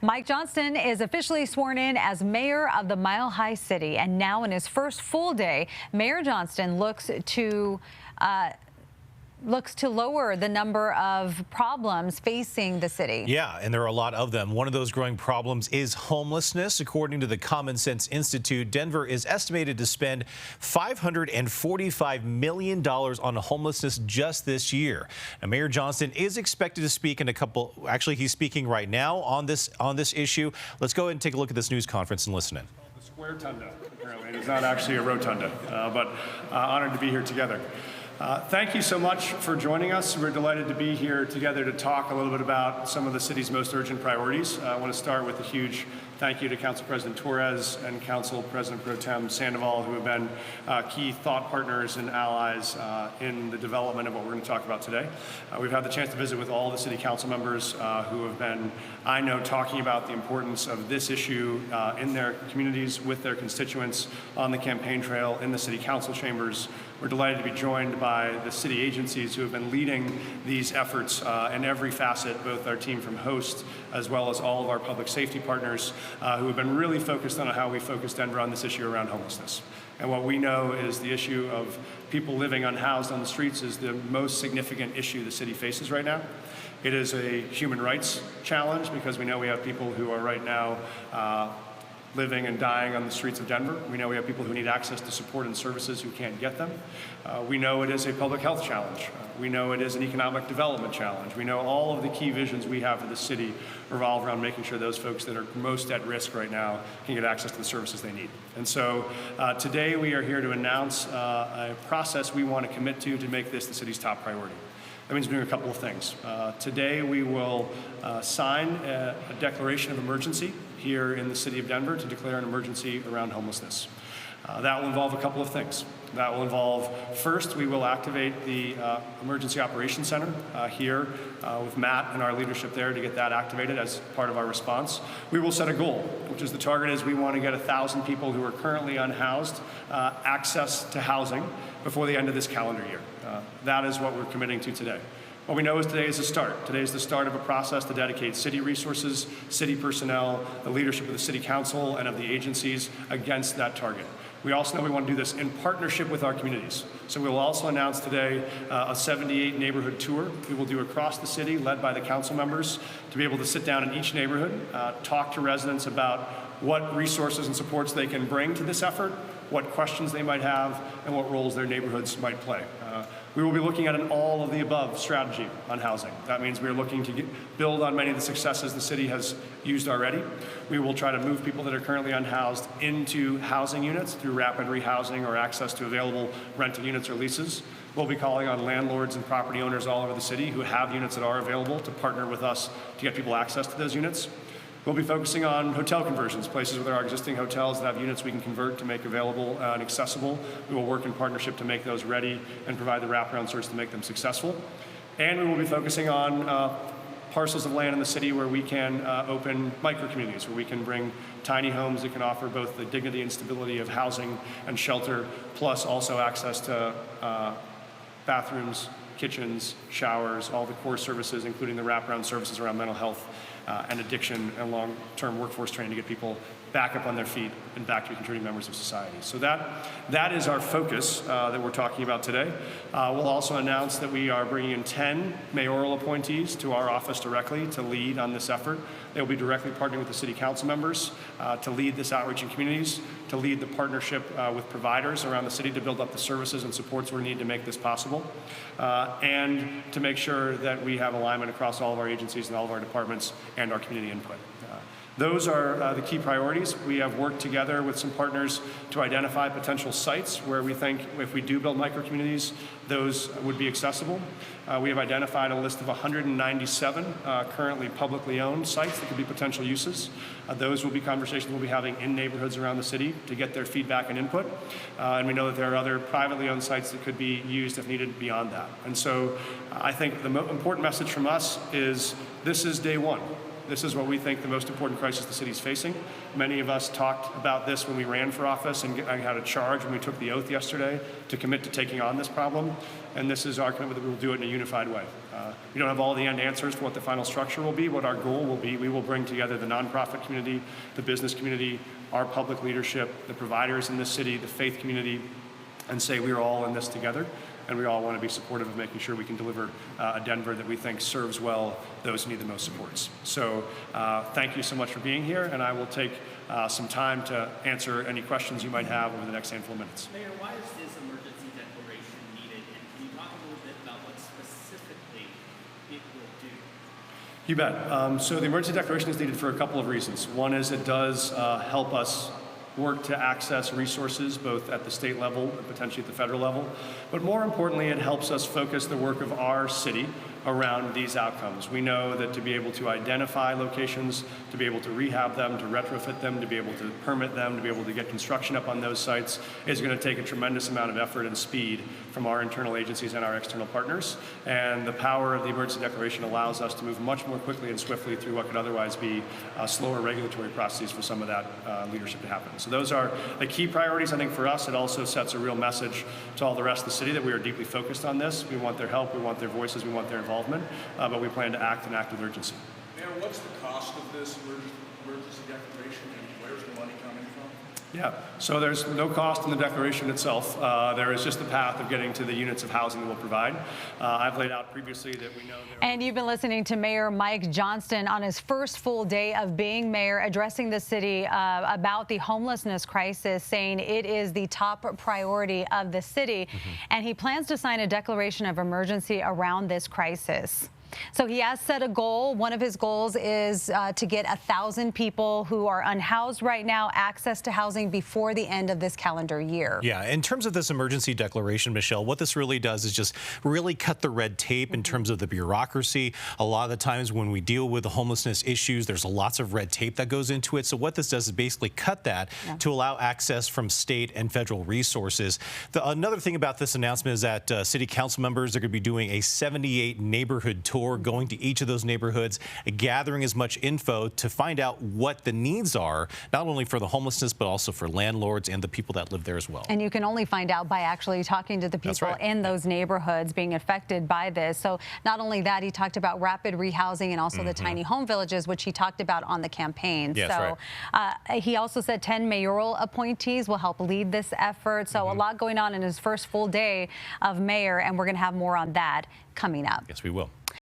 Mike Johnston is officially sworn in as mayor of the Mile High City, and now in his first full day, Mayor Johnston looks to lower the number of problems facing the city. Yeah, and there are a lot of them. One of those growing problems is homelessness. According to the Common Sense Institute, Denver is estimated to spend $545 million on homelessness just this year. Now, Mayor Johnston is expected to speak in actually he's speaking right now on this issue. Let's go ahead and take a look at this news conference and listen in. The square tunda, apparently. It is not actually a rotunda, but honored to be here together. Thank you so much for joining us. We're delighted to be here together to talk a little bit about some of the city's most urgent priorities. I want to start with a huge thank you to Council President Torres and Council President Pro Tem Sandoval, who have been key thought partners and allies in the development of what we're going to talk about today. We've had the chance to visit with all the city council members who have been, I know, talking about the importance of this issue in their communities with their constituents on the campaign trail in the city council chambers. We're delighted to be joined by the city agencies who have been leading these efforts in every facet, both our team from Host as well as all of our public safety partners who have been really focused on how we focus Denver on this issue around homelessness. And what we know is the issue of people living unhoused on the streets is the most significant issue the city faces right now. It is a human rights challenge because we know we have people who are right now living and dying on the streets of Denver. We know we have people who need access to support and services who can't get them. We know it is a public health challenge. We know it is an economic development challenge. We know all of the key visions we have for the city revolve around making sure those folks that are most at risk right now can get access to the services they need. And so today we are here to announce a process we want to commit to make this the city's top priority. That means doing a couple of things. Today we will sign a declaration of emergency here in the city of Denver to declare an emergency around homelessness. That will involve a couple of things. That will involve, first, we will activate the Emergency Operations Center here with Matt and our leadership there to get that activated as part of our response. We will set a goal, which is the target is we want to get 1,000 people who are currently unhoused access to housing before the end of this calendar year. That is what we're committing to today. What we know is today is the start. Today is the start of a process to dedicate city resources, city personnel, the leadership of the city council and of the agencies against that target. We also know we want to do this in partnership with our communities. So we will also announce today a 78 neighborhood tour we will do across the city, led by the council members, to be able to sit down in each neighborhood, talk to residents about what resources and supports they can bring to this effort, what questions they might have, and what roles their neighborhoods might play. We will be looking at an all-of-the-above strategy on housing. That means we are looking to build on many of the successes the city has used already. We will try to move people that are currently unhoused into housing units through rapid rehousing or access to available rental units or leases. We'll be calling on landlords and property owners all over the city who have units that are available to partner with us to get people access to those units. We'll be focusing on hotel conversions, places where there are existing hotels that have units we can convert to make available and accessible. We will work in partnership to make those ready and provide the wraparound service to make them successful. And we will be focusing on parcels of land in the city where we can open micro-communities, where we can bring tiny homes that can offer both the dignity and stability of housing and shelter, plus also access to bathrooms, kitchens, showers, all the core services, including the wraparound services around mental health and addiction and long-term workforce training to get people back up on their feet and back to be contributing members of society. So that is our focus that we're talking about today. We'll also announce that we are bringing in 10 mayoral appointees to our office directly to lead on this effort. They will be directly partnering with the city council members to lead this outreach in communities, to lead the partnership with providers around the city to build up the services and supports we need to make this possible, and to make sure that we have alignment across all of our agencies and all of our departments and our community input. Those are the key priorities. We have worked together with some partners to identify potential sites where we think if we do build micro-communities, those would be accessible. We have identified a list of 197 currently publicly owned sites that could be potential uses. Those will be conversations we'll be having in neighborhoods around the city to get their feedback and input. And we know that there are other privately owned sites that could be used if needed beyond that. And so I think the important message from us is this is day one. This is what we think the most important crisis the city is facing. Many of us talked about this when we ran for office and had a charge when we took the oath yesterday to commit to taking on this problem. And this is our commitment that we will do it in a unified way. We don't have all the end answers for what the final structure will be, what our goal will be. We will bring together the nonprofit community, the business community, our public leadership, the providers in this city, the faith community, and say we're all in this together. And we all want to be supportive of making sure we can deliver a Denver that we think serves well those who need the most supports. So thank you so much for being here, and I will take some time to answer any questions you might have over the next handful of minutes. Mayor, why is this emergency declaration needed, and can you talk a little bit about what specifically it will do? You bet. So the emergency declaration is needed for a couple of reasons. One is it does help us work to access resources both at the state level and potentially at the federal level. But more importantly, it helps us focus the work of our city around these outcomes. We know that to be able to identify locations, to be able to rehab them, to retrofit them, to be able to permit them, to be able to get construction up on those sites is going to take a tremendous amount of effort and speed from our internal agencies and our external partners. And the power of the emergency declaration allows us to move much more quickly and swiftly through what could otherwise be slower regulatory processes for some of that leadership to happen. So those are the key priorities, I think, for us. It also sets a real message to all the rest of the city that we are deeply focused on this. We want their help, we want their voices, we want their involvement, but we plan to act and act with urgency. Mayor, what's the cost of this emergency declaration, and where's the money coming from? Yeah, so there's no cost in the declaration itself. There is just the path of getting to the units of housing that we'll provide. I've laid out previously that we know there And you've been listening to Mayor Mike Johnston on his first full day of being mayor, addressing the city about the homelessness crisis, saying it is the top priority of the city. And he plans to sign a declaration of emergency around this crisis. So he has set a goal. One of his goals is to get 1,000 people who are unhoused right now access to housing before the end of this calendar year. Yeah, in terms of this emergency declaration, Michelle, what this really does is just really cut the red tape in terms of the bureaucracy. A lot of the times when we deal with the homelessness issues, there's lots of red tape that goes into it. So what this does is basically cut that to allow access from state and federal resources. Another thing about this announcement is that city council members are going to be doing a 78 neighborhood tour, going to each of those neighborhoods, gathering as much info to find out what the needs are, not only for the homelessness, but also for landlords and the people that live there as well. And you can only find out by actually talking to the people in those neighborhoods being affected by this. So not only that, he talked about rapid rehousing and also the tiny home villages, which he talked about on the campaign. Yes, he also said 10 mayoral appointees will help lead this effort. So a lot going on in his first full day of mayor, and we're going to have more on that coming up. Yes, we will.